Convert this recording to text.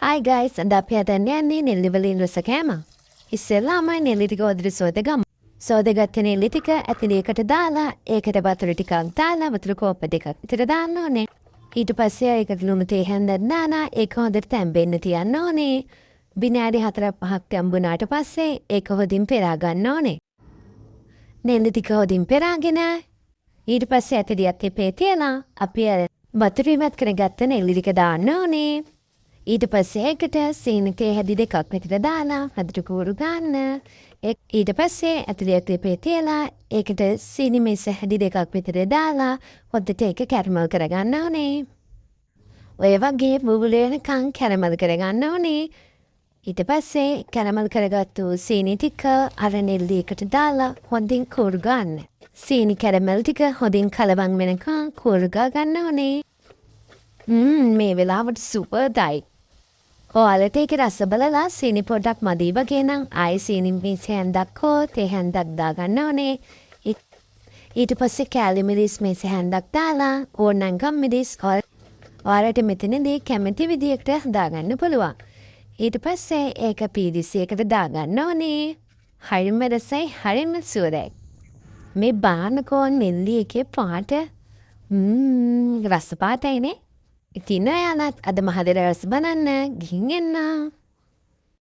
Hi guys, and අපි හදන්න යන්නේ නෙල්ලි වලින් රස කෑම. ඉස්සෙල්ලාම නෙල්ලි ටික හොඳට සෝදගමු. සෝදගත්ත නෙල්ලි ටික ඇතිලේකට දාලා ඒකට වතුර ටිකක් දාලා වතුර කෝප්ප දෙකක් විතර දාන්න ඕනේ. ඊට පස්සේ ඒකට ලුණු තේ හැන්දක් දාලා ඒක හොඳට තැම්බෙන්න තියන්න ඕනේ. විනාඩි 4-5ක් තැම්බුණාට පස්සේ ඒක හොඳින් පෙරා ගන්න ඕනේ. නෙල්ලි ටික හොඳින් පෙරාගෙන ඊට පස්සේ ඇතිලියත් එපේ තියලා අපි වතුර ඉවත් කරගත්ත නෙල්ලි ටික දාන්න ඕනේ. ඊට පස්සේ ඒකට සීනි තේ හැදි දෙකක් විතර දාලා හදට කූරු ගන්න. ඊට පස්සේ ඇතුලේ ක්ලිපේ තියලා ඒකට සීනි මේස හැදි දෙකක් විතර දාලා හොද්දට ඒක කැරමල් කරගන්න ඕනේ. ඔය වගේ බුබුලේනකන් කැරමල් කරගන්න ඕනේ. ඊට පස්සේ කැරමල් කරගත්තු සීනි ටික අර නෙල්ලි එකට දාලා හොඳින් කූරු ගන්න. සීනි කැරමල් ටික හොඳින් කලවම් වෙනකන් කූරු ගන්න ඕනේ. මේ වෙලාවට සුපර් දයි. ඔයාලට ඒක රස බලලා සීනි පොඩ්ඩක් මදි වගේ නම් ආයෙ සීනි මිස් හැන්දක් හෝ තේ හැන්දක් දාගන්න ඕනේ. ඊට පස්සේ කෑලි මිරිස් මිස් හැන්දක් දාලා ඕනනම් ගම් මිරිස් ඔයාලට මෙතනදී කැමති විදිහකට දාගන්න පුළුවන්. ඊට පස්සේ ඒක පීරිසියකට දාගන්න ඕනේ. හරිම රසයි හරිම සුවරයි. මේ බානකෝ නෙල්ලි එකේ පාට රස පාටයිනේ. ඉතින් ඔයාලත් අද මහදෙර රස බලන්න ගිහින් එන්න.